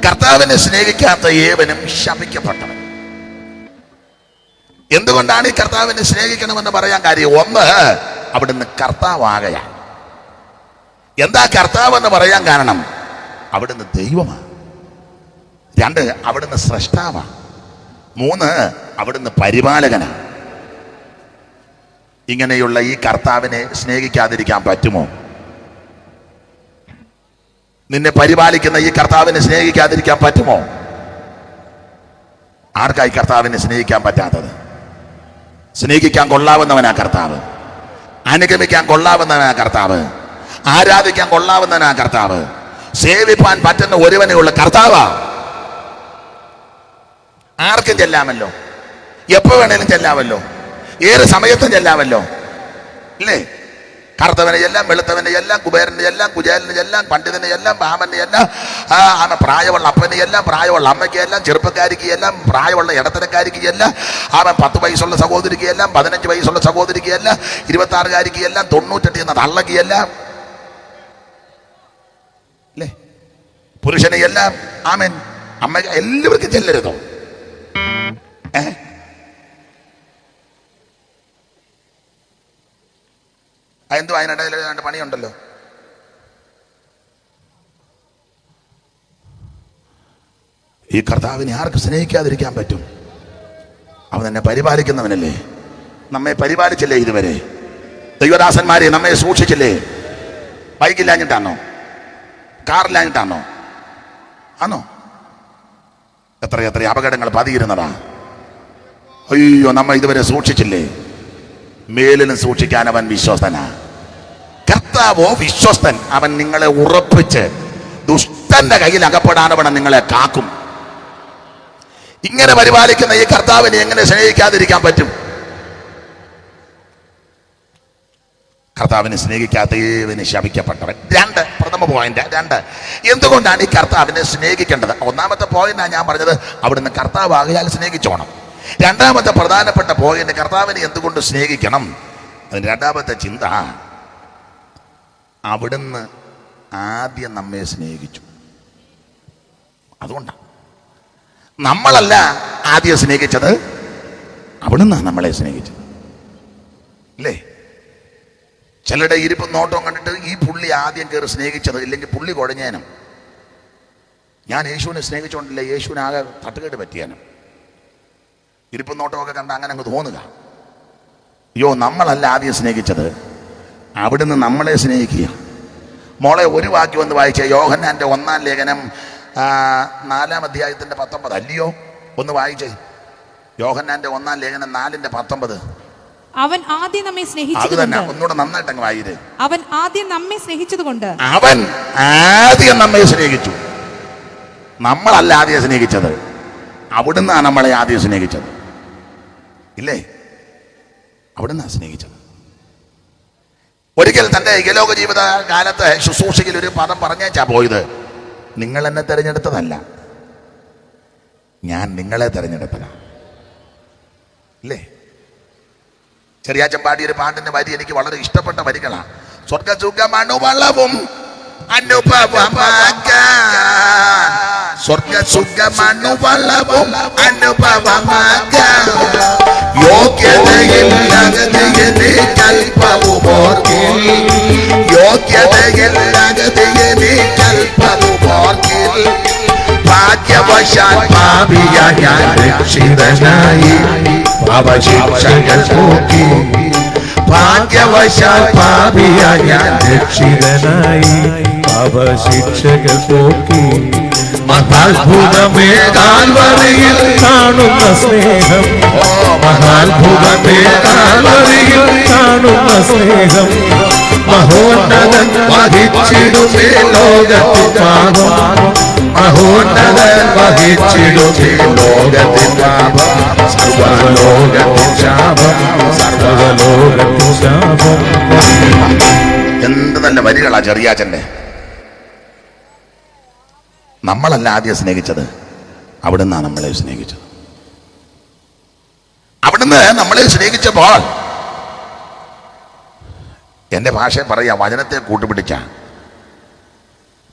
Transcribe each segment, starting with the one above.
കർത്താവിനെ സ്നേഹിക്കാത്ത ഏവനും ശപിക്കപ്പെട്ടവൻ. എന്തുകൊണ്ടാണ് ഈ കർത്താവിനെ സ്നേഹിക്കണമെന്ന് പറയാൻ കാര്യം? ഒന്ന്, അവിടുന്ന് കർത്താവാകയാൽ. എന്താ കർത്താവ് എന്ന് പറയാൻ കാരണം? അവിടുന്ന് ദൈവമാണ്. രണ്ട്, അവിടുന്ന് സ്രഷ്ടാവാണ്. മൂന്ന്, അവിടുന്ന് പരിപാലകനാണ്. ഇങ്ങനെയുള്ള ഈ കർത്താവിനെ സ്നേഹിക്കാതിരിക്കാൻ പറ്റുമോ? നിന്നെ പരിപാലിക്കുന്ന ഈ കർത്താവിനെ സ്നേഹിക്കാതിരിക്കാൻ പറ്റുമോ? ആർക്കായി കർത്താവിനെ സ്നേഹിക്കാൻ പറ്റാത്തത്? സ്നേഹിക്കാൻ കൊള്ളാവുന്നവനാ കർത്താവ്, അനുഗമിക്കാൻ കൊള്ളാവുന്നവനാ കർത്താവ്, ആരാധിക്കാൻ കൊള്ളാവുന്നവനാ കർത്താവ്, സേവിപ്പാൻ പറ്റുന്ന ഒരുവനേ ഉള്ള കർത്താവാ. ആർക്കും ചെല്ലാമല്ലോ, എപ്പോ വേണേലും ചെല്ലാമല്ലോ, ഏത് സമയത്തും ചെല്ലാമല്ലോ, ഇല്ലേ? കറുത്തവനെ എല്ലാം, വെളുത്തവനെ എല്ലാം, കുബേരനെ എല്ലാം, കുചേലനെ എല്ലാം, പണ്ഡിതനെ എല്ലാം, ബാമനെ എല്ലാം, പ്രായമുള്ള അപ്പനെ എല്ലാം, പ്രായമുള്ള അമ്മയ്ക്ക് എല്ലാം, ചെറുപ്പക്കാരിക്ക് എല്ലാം, പ്രായമുള്ള ഇടത്തരക്കാരിക്ക് എല്ലാം, 10 വയസ്സുള്ള സഹോദരിക്ക് എല്ലാം, 15 വയസ്സുള്ള സഹോദരിക്ക് എല്ലാം, 26കാരിക്ക് എല്ലാം, 98 എന്ന തള്ളക്ക് എല്ലാം, അല്ലേ? പുരുഷനെ എല്ലാം, ആമേൻ, അമ്മയ്ക്ക് എല്ലാവർക്കും ചെല്ലരുതോ? എന്തോ അതിനിടയിൽ രണ്ട് പണിയുണ്ടല്ലോ. ഈ കർത്താവിനെ ആർക്ക് സ്നേഹിക്കാതിരിക്കാൻ പറ്റും? അവൻ എന്നെ പരിപാലിക്കുന്നവനല്ലേ, നമ്മെ പരിപാലിച്ചില്ലേ ഇതുവരെ? ദൈവദാസന്മാരെ നമ്മെ സൂക്ഷിച്ചില്ലേ? ബൈക്കില്ലാഞ്ഞിട്ടാണോ? കാറില്ലാഞ്ഞിട്ടാണോ? ആണോ? എത്ര അപകടങ്ങൾ പതിയിരുന്നതാ. അയ്യോ, നമ്മ ഇതുവരെ സൂക്ഷിച്ചില്ലേ? മേലിലും സൂക്ഷിക്കാൻ അവൻ വിശ്വസ്തനാ. കർത്താവോ വിശ്വസ്തൻ. അവൻ നിങ്ങളെ ഉറപ്പിച്ച് ദുഷ്ടന്റെ കയ്യിൽ അകപ്പെടാനവൻ നിങ്ങളെ കാക്കും. ഇങ്ങനെ പരിപാലിക്കുന്ന ഈ കർത്താവിനെ എങ്ങനെ സ്നേഹിക്കാതിരിക്കാൻ പറ്റും? കർത്താവിനെ സ്നേഹിക്കാത്ത ഏവന് ശപിക്കപ്പെട്ടവൻ. പ്രഥമ പോയിന്റ് 2, എന്തുകൊണ്ടാണ് ഈ കർത്താവിനെ സ്നേഹിക്കേണ്ടത്? ഒന്നാമത്തെ പോയിന്റാണ് ഞാൻ പറഞ്ഞത്, അവിടുന്ന് കർത്താവാകയാൽ സ്നേഹിച്ചോണം. രണ്ടാമത്തെ പ്രധാനപ്പെട്ട പോയിന്റ്, കർത്താവിനെ എന്തുകൊണ്ട് സ്നേഹിക്കണം? അതിന് രണ്ടാമത്തെ ചിന്ത, അവിടുന്ന് ആദ്യം നമ്മെ സ്നേഹിച്ചു. അതുകൊണ്ടാണ്. നമ്മളല്ല ആദ്യം സ്നേഹിച്ചത്, അവിടുന്ന് നമ്മളെ സ്നേഹിച്ചത്, അല്ലേ? ചിലരുടെ ഇരിപ്പും നോട്ടവും കണ്ടിട്ട് ഈ പുള്ളി ആദ്യം കയറി സ്നേഹിച്ചത്, ഇല്ലെങ്കിൽ പുള്ളി കുഴഞ്ഞേനും. ഞാൻ യേശുവിനെ സ്നേഹിച്ചുകൊണ്ടില്ല, യേശുവിനാകെ തട്ടുകേട് പറ്റിയാനും. ഇരിപ്പും നോട്ടമൊക്കെ കണ്ട അങ്ങനെ അങ്ങ് തോന്നുക. അയ്യോ, നമ്മളല്ല ആദ്യം സ്നേഹിച്ചത്, അവിടുന്ന് നമ്മളെ സ്നേഹിക്കുക. മോളെ, ഒരു വാക്യം ഒന്ന് വായിച്ചേ. യോഹന്നാന്റെ 1-ാം ലേഖനം 4-ാം അധ്യായത്തിന്റെ 19, അല്ലയോ? ഒന്ന് വായിച്ചേ. യോഹന്നാന്റെ 1-ാം ലേഖനം 4-19. അവൻ ആദ്യം നമ്മെ സ്നേഹിച്ചത്. അത് തന്നെ, ഒന്നുകൂടെ നന്നായിട്ട് അങ്ങ് വായിരേ. അവൻ ആദ്യം നമ്മെ സ്നേഹിച്ചതുകൊണ്ട്. അവൻ ആദ്യം നമ്മെ സ്നേഹിച്ചു. നമ്മളല്ല ആദ്യം സ്നേഹിച്ചത്, അവിടുന്നാണ് നമ്മളെ ആദ്യം സ്നേഹിച്ചത്, ഇല്ലേ? അവിടുന്നാണ് സ്നേഹിച്ചത്. ഒരിക്കൽ തൻ്റെ ഇഹലോക ജീവിത കാലത്ത് ശുശ്രൂഷയിൽ ഒരു പദം പറഞ്ഞേച്ചാ പോയത്, നിങ്ങൾ എന്നെ തിരഞ്ഞെടുത്തതല്ല, ഞാൻ നിങ്ങളെ തിരഞ്ഞെടുത്തതാണ്, ഇല്ലേ? ചെറിയാച്ചൻ പാടിയൊരു പാട്ടിന്റെ വരി എനിക്ക് വളരെ ഇഷ്ടപ്പെട്ട വരികളാണ്. സ്വർഗസുഖമണുവളവും അനുഭവമാക്കാൻ, സ്വർഗസുഖമണുവളവും അനുഭവമാക്കാൻ, യോഗ്യതയില്ലകതയെ കൽപ്പവുമോർക്കിൽ, യോഗ്യതയില്ലകതയെ കൽപ്പവുമോർക്കിൽ, ഭാഗ്യവശാൽ പാപിയായ ഞാൻ രക്ഷിതനായി പാപശിക്ഷകൾ പോക്കി, ഭാഗ്യവശാൽ പാപിയായ ഞാൻ രക്ഷിതനായി പാപശിക്ഷകൾ പോക്കി. മഹാത്ഭുതമേ കാൽവരിയിൽ കാണുന്ന സ്നേഹം, മഹാത്ഭുതമേ കാൽവരിയിൽ കാണുന്ന സ്നേഹം, മഹോന്നതൻ വഹിച്ചിടുമേ ലോകത്തിൻ പാപം, മഹോന്നതൻ വഹിച്ചിടുമേ ലോകത്തിൻ പാപം, സർവ്വലോകത്തിൻ ശാപം, സർവ്വലോകത്തിൻ ശാപം. എന്ത് നല്ല വരികളാ ചെറിയാച്ചന്റെ. നമ്മളല്ല ആദ്യം സ്നേഹിച്ചത്, അവിടുന്നാണ് നമ്മളെ സ്നേഹിച്ചത്. അവിടുന്ന് നമ്മളെ സ്നേഹിച്ചപ്പോൾ, എൻ്റെ ഭാഷ പറയാ, വചനത്തെ കൂട്ടുപിടിച്ച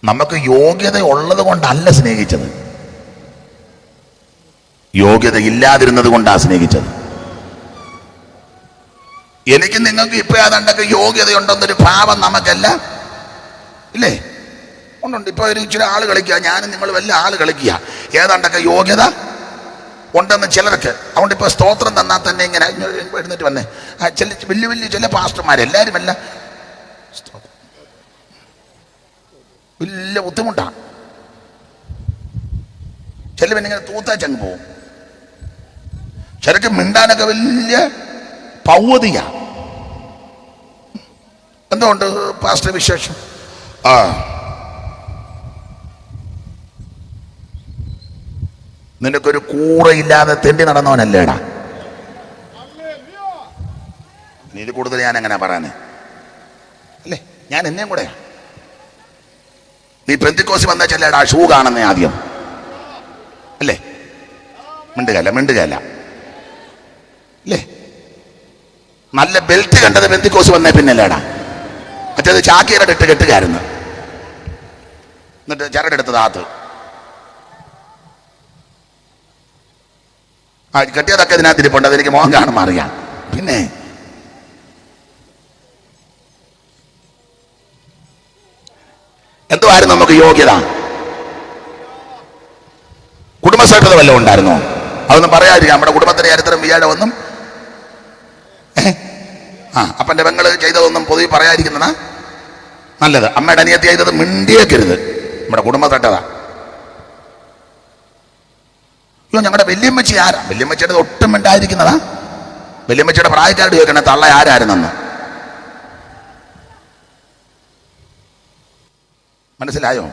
നമുക്ക് യോഗ്യത ഉള്ളത് കൊണ്ടല്ല സ്നേഹിച്ചത്, യോഗ്യത ഇല്ലാതിരുന്നത് കൊണ്ടാണ് സ്നേഹിച്ചത്. എനിക്ക് നിങ്ങൾക്ക് ഇപ്പൊ ഏതാണ്ടൊക്കെ യോഗ്യതയുണ്ടെന്നൊരു ഭാവം നമുക്കല്ല ഇല്ലേ? ഉണ്ടുണ്ട്. ഇപ്പൊ ഒരു ഇച്ചിരി ആള് കളിക്കുക, ഞാനും നിങ്ങൾ വല്ല ആള് കളിക്കുക, ഏതാണ്ടൊക്കെ യോഗ്യത ഉണ്ടെന്ന് ചിലർക്ക്. അതുകൊണ്ട് ഇപ്പൊ സ്തോത്രം തന്നാൽ തന്നെ ഇങ്ങനെ എഴുന്നേറ്റ് വന്നേ, ചില വലിയ വലിയ ചില പാസ്റ്റർമാരെല്ലാവരും അല്ല, വലിയ ബുദ്ധിമുട്ടാണ്. ചില പിന്നെ ഇങ്ങനെ തൂത്താച്ചങ്ങ് പോവും, ചിലക്ക് മിണ്ടാനൊക്കെ വലിയ പൗവതിയ. എന്തുകൊണ്ട് പാസ്റ്റർ വിശേഷം? നിനക്കൊരു കൂറയില്ലാതെ തെണ്ടി നടന്നവനല്ലേടാ നീ. ഇത് കൂടുതൽ ഞാൻ എങ്ങനെ പറയാനേ അല്ലേ? ഞാൻ എന്നെയും കൂടെ നീ പെന്തിക്കോസി വന്ന ചെല്ലേടാ ഷൂ കാണുന്നേ ആദ്യം അല്ലേ? മിണ്ടുകയല്ല അല്ലേ? നല്ല ബെൽറ്റ് കണ്ടത് പെന്തിക്കോസി വന്നേ പിന്നല്ലേടാ. മറ്റേത് ചാക്കിയുടെ ഇട്ട് കെട്ടുകാരുന്നു, എന്നിട്ട് ചരടെടുത്തത് ആത്ത് കെട്ടിയതൊക്കെ ഇതിനകത്ത് ഇരിപ്പുണ്ട്, അതെനിക്ക് മോഹം കാണുമ്പോൾ അറിയാം. പിന്നെ എന്തുവായിരുന്നു നമുക്ക് യോഗ്യത? കുടുംബശ്രീ വല്ലതും ഉണ്ടായിരുന്നോ? അതൊന്നും പറയാതിരിക്കാം. നമ്മുടെ കുടുംബത്തിന്റെ ചരിത്രം വിചാരമൊന്നും അപ്പന്റെ പെങ്ങള് ചെയ്തതൊന്നും പൊതുവെ പറയാതിരിക്കുന്നതാ നല്ലത്. അമ്മയുടെ അനിയത്തി ചെയ്തത് മിണ്ടിയേക്കരുത്, നമ്മുടെ കുടുംബത്തട്ടതാ. അയ്യോ ഞങ്ങളുടെ വല്യമ്മച്ചി ആരാ? വല്യമ്മച്ചിയുടെ ഒട്ടും മിണ്ടായിരിക്കുന്നതാ. വല്യമ്മച്ചിയുടെ പ്രായക്കാരോട് ചോദിക്കണേ തള്ള ആരായിരുന്നെന്ന്. മനസ്സിലായോ?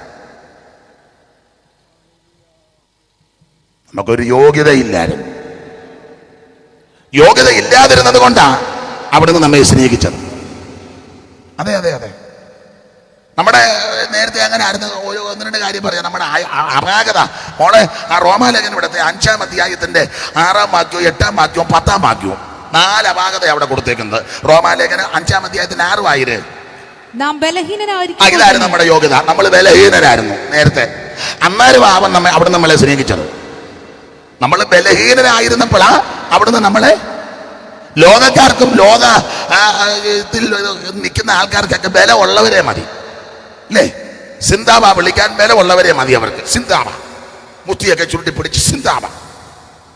നമുക്കൊരു യോഗ്യതയില്ലായിരുന്നു. യോഗ്യത ഇല്ലാതിരുന്നത് കൊണ്ടാ അവിടുന്ന് നമ്മെ സ്നേഹിച്ചത്. അതെ അതെ അതെ, നമ്മുടെ നേരത്തെ അങ്ങനെ ആയിരുന്നു. ഓരോ ഒന്ന് രണ്ട് കാര്യം പറയാം. നമ്മുടെ അപാകത മോളെ, ആ റോമാലേഖനം ഇവിടുത്തെ 5-ാം അധ്യായത്തിന്റെ 6-ാം വാക്യവും 8-ാം വാക്യവും 10-ാം വാക്യവും 4 അപാകത അവിടെ കൊടുത്തേക്കുന്നത്. റോമാലേഖനം 5-ാം അധ്യായത്തിന് 6 വായിര്. നാം ബലഹീനരായിരിക്കും. ഇതായിരുന്നു നമ്മുടെ യോഗ്യത. നമ്മൾ ബലഹീനരായിരുന്നു നേരത്തെ. അന്നേരം അവിടെ നമ്മളെ സ്നേഹിച്ചത്. നമ്മൾ ബലഹീനരായിരുന്നപ്പോഴാ അവിടുന്ന് നമ്മളെ ലോകക്കാർക്കും ലോകത്തിൽ നിൽക്കുന്ന ആൾക്കാർക്കൊക്കെ ബലമുള്ളവരെ മതി അല്ലേ? സിന്താബ വിളിക്കാൻ ബലമുള്ളവരെ മതി അവർക്ക്. സിന്താബ മുത്തിയൊക്കെ ചുരുട്ടി പിടിച്ച് സിന്താബ.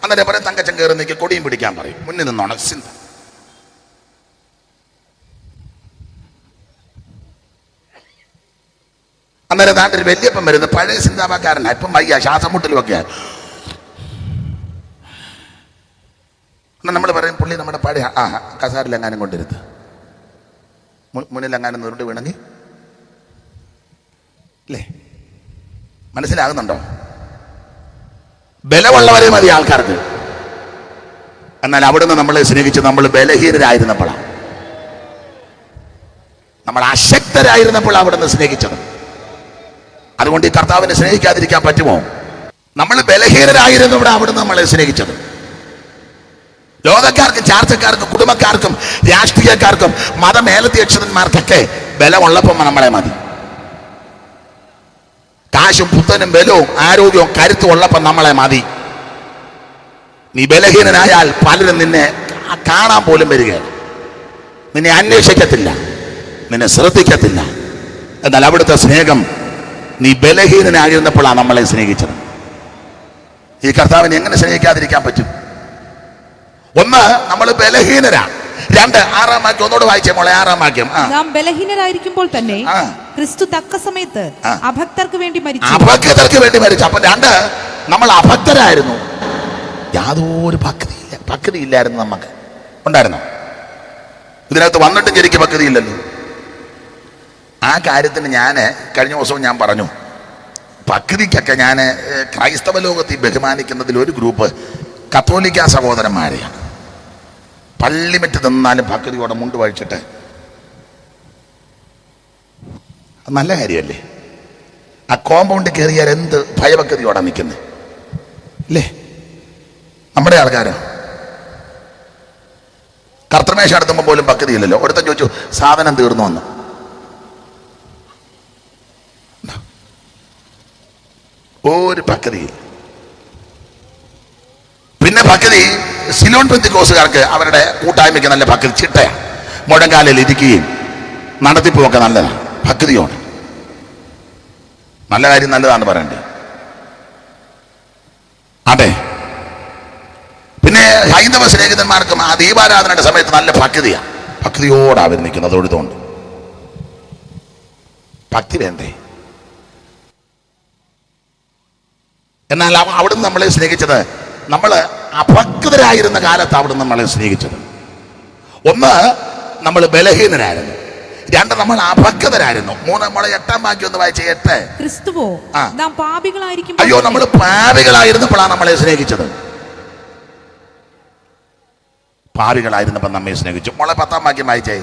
അന്നേരം പറയും തങ്കച്ചൻ കയറി നിൽക്കി കൊടിയും പിടിക്കാൻ പറയും, മുന്നിൽ നിന്നോണം സിന്ത. അന്നേരം താൻ്റെ ഒരു വല്യപ്പം വരുന്നത് പഴയ സിന്താബക്കാരനാ. ഇപ്പം വയ്യ, ശ്വാസം മുട്ടലും ഒക്കെ. നമ്മൾ പറയും പുള്ളി നമ്മുടെ പഴയ കസാരിലെങ്ങാനും കൊണ്ടിരുത്ത്, മുന്നിലെങ്ങാനും നുരുണ്ട് വീണെങ്കിൽ അല്ലേ? മനസ്സിലാകുന്നുണ്ടോ? ബലമുള്ളവരെ മതി ആൾക്കാർക്ക്. എന്നാൽ അവിടുന്ന് നമ്മളെ സ്നേഹിച്ച് നമ്മൾ ബലഹീനരായിരുന്നപ്പോഴാണ്, നമ്മൾ അശക്തരായിരുന്നപ്പോൾ അവിടുന്ന് സ്നേഹിച്ചത്. അതുകൊണ്ട് ഈ കർത്താവിനെ സ്നേഹിക്കാതിരിക്കാൻ പറ്റുമോ? നമ്മൾ ബലഹീനരായിരുന്നവിടെ അവിടുന്ന് നമ്മളെ സ്നേഹിച്ചത്. ലോകക്കാർക്കും ചാർച്ചക്കാർക്കും കുടുംബക്കാർക്കും രാഷ്ട്രീയക്കാർക്കും മതമേലധ്യക്ഷന്മാർക്കൊക്കെ ബലമുള്ളപ്പം നമ്മളെ മതി. കാശും പുത്തനും ബലവും ആരോഗ്യവും കരുത്തും ഉള്ളപ്പം നമ്മളെ മതി. നീ ബലഹീനനായാൽ പലരും നിന്നെ കാണാൻ പോലും വരികയില്ല, നിന്നെ അന്വേഷിക്കത്തില്ല, നിന്നെ ശ്രദ്ധിക്കത്തില്ല. എന്നാൽ അവിടുത്തെ സ്നേഹം നീ ബലഹീനനായിരുന്നപ്പോഴാണ് നമ്മളെ സ്നേഹിച്ചത്. ഈ കർത്താവിനെ എങ്ങനെ സ്നേഹിക്കാതിരിക്കാൻ പറ്റും? ഒന്ന്, നമ്മൾ ബലഹീനരാ. 2, 6-ാം വാക്യം ഒന്നുകൂടെ വായിച്ചേ മോളെ. 6-ാം വാക്യം. നാം ബലഹീനരായിരിക്കുമ്പോൾ തന്നെ ക്രിസ്തു തക്ക സമയത്ത് അഭക്തർക്ക് വേണ്ടി മരിച്ചു. അഭക്തർക്ക് വേണ്ടി മരിച്ചു. അപ്പൊ 2, നമ്മൾ അഭക്തരായിരുന്നു. യാതൊരു ഭക്തി ഇല്ലായിരുന്നു. നമുക്ക് ഉണ്ടായിരുന്നോ? ഇതിനകത്ത് വന്നിട്ടും ശരിക്കും ഭക്തി ഇല്ലല്ലോ. ആ കാര്യത്തിന് ഞാൻ കഴിഞ്ഞ ദിവസവും ഞാൻ പറഞ്ഞു, ഭക്തിക്കൊക്കെ ഞാൻ ക്രൈസ്തവ ലോകത്തിൽ ബഹുമാനിക്കുന്നതിൽ ഒരു ഗ്രൂപ്പ് കത്തോലിക്ക സഹോദരന്മാരെയാണ്. പള്ളിമറ്റ് തന്നാലും ഭക്തിയോടെ മുണ്ട് വഴിച്ചിട്ട്, നല്ല കാര്യമല്ലേ? ആ കോമ്പൗണ്ടിൽ കയറിയാൽ എന്ത് ഭയഭക്തിയോടെ നിൽക്കുന്നത് അല്ലേ? നമ്മുടെ ആൾക്കാരോ കർത്തമേശ നടത്തുമ്പോൾ പോലും ഭക്തിയില്ലല്ലോ. ഒരുത്തൻ ചോദിച്ചു സാധനം തീർന്നു വന്നു. ഒരു പക്വതയില്ല. പിന്നെ പക്വതി സിലോൺ പെന്തിക്കോസുകാർക്ക് അവരുടെ കൂട്ടായ്മയ്ക്ക് നല്ല പക്വതി ചിട്ടയാണ്. മുഴങ്കാലിൽ ഇരിക്കുകയും നടത്തിപ്പുമൊക്കെ നല്ലതാണ്, പക്വതിയോടെ. നല്ല കാര്യം നല്ലതാണെന്ന് പറയണ്ടേ? അതെ. പിന്നെ ഹൈന്ദവ സ്നേഹിതന്മാർക്കും ആ ദീപാരാധനയുടെ സമയത്ത് നല്ല ഭക്തിയാണ്, ഭക്തിയോടെ അവർ നിൽക്കുന്നത്. തൊഴുതുകൊണ്ട് ഭക്തി വേണ്ടേ? എന്നാൽ അവിടുന്ന് നമ്മളെ സ്നേഹിച്ചത്, നമ്മൾ അഭക്തരായിരുന്ന കാലത്ത് അവിടുന്ന് നമ്മളെ സ്നേഹിച്ചത്. ഒന്ന്, നമ്മൾ ബലഹീനരായിരുന്നു. രണ്ട്, നമ്മൾ അഭക്തരായിരുന്നു. മൂന്ന്, നമ്മളെ 8-ാം വാക്യം ഒന്ന് വായിച്ച 8. ക്രിസ്തുവോ നാം പാപികളായിരിക്കും. അയ്യോ, നമ്മൾ പാപികളായിരുന്നപ്പോഴാണ് നമ്മളെ സ്നേഹിച്ചത്. പാപികളായിരുന്നപ്പോൾ നമ്മെ സ്നേഹിച്ചു. മോളെ 10-ാം വാക്യം വായിച്ചേ.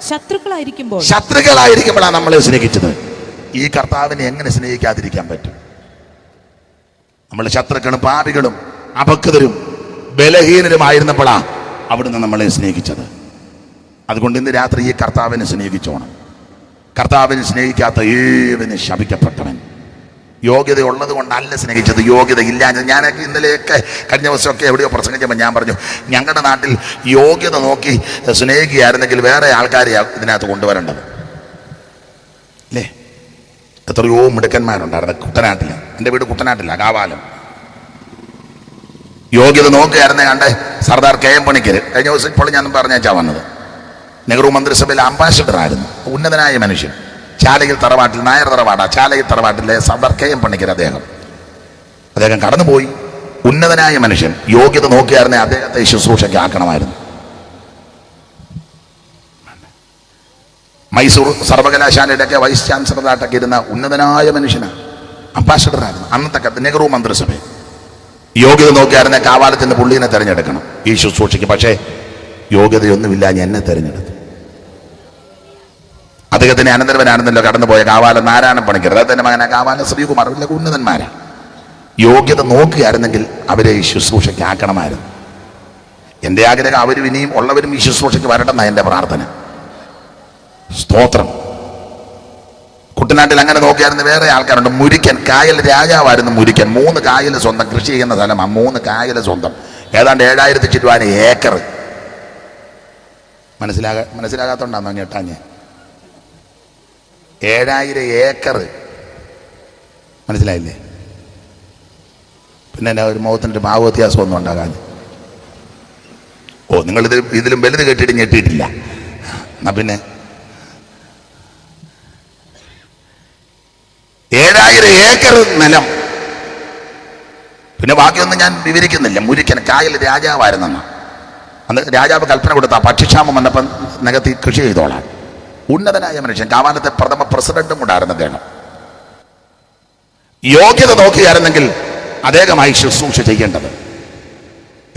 ശത്രുക്കളായിരിക്കുമ്പോഴാണ് നമ്മളെ സ്നേഹിച്ചത്. ഈ കർത്താവിനെ എങ്ങനെ സ്നേഹിക്കാതിരിക്കാൻ പറ്റും? നമ്മൾ ശത്രുക്കളും പാപികളും അഭക്തരും ബലഹീനരുമായിരുന്നപ്പോഴാണ് അവിടുന്ന് നമ്മളെ സ്നേഹിച്ചത്. അതുകൊണ്ട് ഇന്ന് രാത്രി ഈ കർത്താവിനെ സ്നേഹിച്ചോണം. കർത്താവിനെ സ്നേഹിക്കാത്ത ഏവന് ശപിക്കപ്പെട്ടവൻ. യോഗ്യത ഉള്ളത് കൊണ്ടല്ല സ്നേഹിച്ചത്, യോഗ്യത ഇല്ല. ഞാൻ ഇന്നലെയൊക്കെ കഴിഞ്ഞ ദിവസമൊക്കെ എവിടെയോ പ്രസംഗിച്ചപ്പോൾ ഞാൻ പറഞ്ഞു, ഞങ്ങളുടെ നാട്ടിൽ യോഗ്യത നോക്കി സ്നേഹിക്കുകയായിരുന്നെങ്കിൽ വേറെ ആൾക്കാരെ ഇതിനകത്ത് കൊണ്ടുവരേണ്ടത് അല്ലേ? എത്രയോ മിടുക്കന്മാരുണ്ടായിരുന്നു കുട്ടനാട്ടിൽ. എൻ്റെ വീട് കുട്ടനാട്ടില്ല, കാവാലം. യോഗ്യത നോക്കുകയായിരുന്നേ കണ്ടേ സർദാർ KM പണിക്കര്. കഴിഞ്ഞ ദിവസം ഇപ്പോൾ ഞാൻ പറഞ്ഞാച്ചാ വന്നത്. നെഹ്റു മന്ത്രിസഭയിൽ അംബാസിഡർ ആയിരുന്നു, ഉന്നതനായ മനുഷ്യൻ. ചാലയിൽ തറവാട്ടിൽ, നായർ തറവാടാ, ചാലയിൽ തറവാട്ടിലെ സർദാർ KM പണിക്കർ അദ്ദേഹം കടന്നുപോയി. ഉന്നതനായ മനുഷ്യൻ. യോഗ്യത നോക്കിയായിരുന്നേ അദ്ദേഹത്തെ ശുശ്രൂഷയ്ക്ക് ആക്കണമായിരുന്നു. മൈസൂർ സർവകലാശാലയുടെയൊക്കെ വൈസ് ചാൻസലറായിട്ടൊക്കെ ഇരുന്ന ഉന്നതനായ മനുഷ്യനാണ്, അംബാസിഡറായിരുന്നു അന്നത്തെ നെഹ്റു മന്ത്രിസഭ. യോഗ്യത നോക്കിയായിരുന്നെ കാവാലത്തിന് പുള്ളീനെ തെരഞ്ഞെടുക്കണം ഈ ശുശ്രൂഷയ്ക്ക്. പക്ഷേ യോഗ്യതയൊന്നുമില്ല, എന്നെ തെരഞ്ഞെടുത്തു. അദ്ദേഹത്തിന് അനന്തരവനാണെന്നല്ലോ കടന്നുപോയ കാവാലം നാരായണ പണിക്കർ, അദ്ദേഹത്തിന്റെ മകനെ കാവാലം ശ്രീകുമാർ, വലിയ ഉന്നതന്മാരാ. യോഗ്യത നോക്കുകയായിരുന്നെങ്കിൽ അവരെ ഈ ശുശ്രൂഷയ്ക്ക് ആക്കണമായിരുന്നു. എൻ്റെ ആഗ്രഹം അവരും ഇനിയും ഉള്ളവരും ഈ ശുശ്രൂഷയ്ക്ക് വരട്ടെന്നാണ് എൻ്റെ പ്രാർത്ഥന. സ്തോത്രം. കുട്ടനാട്ടിൽ അങ്ങനെ നോക്കിയായിരുന്നു വേറെ ആൾക്കാരുണ്ട്. മുരിക്കൻ, കായൽ രാജാവായിരുന്നു മുരിക്കൻ. 3 കായൽ സ്വന്തം, കൃഷി ചെയ്യുന്ന സ്ഥലമാണ്. 3 കായൽ സ്വന്തം, ഏതാണ്ട് 7000 ചുറ്റുപാട് ഏക്കർ. മനസ്സിലാകാത്തോണ്ടാന്നോ ഞെട്ടാഞ്ഞ്? 7000 ഏക്കർ, മനസ്സിലായില്ലേ? പിന്നെ എന്നാ ഒരു മുഖത്തിൻ്റെ ഭാവ വ്യത്യാസമൊന്നും ഉണ്ടാകാൻ? ഓ, നിങ്ങൾ ഇതിലും വലുത് കേട്ടിട്ട് ഞെട്ടിയിട്ടില്ല. എന്നാ പിന്നെ 7000 ഏക്കർ നിലം. പിന്നെ ബാക്കിയൊന്നും ഞാൻ വിവരിക്കുന്നില്ല. മുരിക്കൻ, കായൽ രാജാവായിരുന്നെന്ന. അന്ന് രാജാവ് കൽപ്പന കൊടുത്ത ഭക്ഷ്യക്ഷാമം വന്നപ്പം നികത്തി കൃഷി ചെയ്തോളാൻ. ഉന്നതനായ മനുഷ്യൻ, കാവാലത്തെ പ്രഥമ പ്രസിഡന്റും കൂടായിരുന്നു അദ്ദേഹം. യോഗ്യത നോക്കിയായിരുന്നെങ്കിൽ അദ്ദേഹമായി ശുശ്രൂഷ ചെയ്യേണ്ടത്.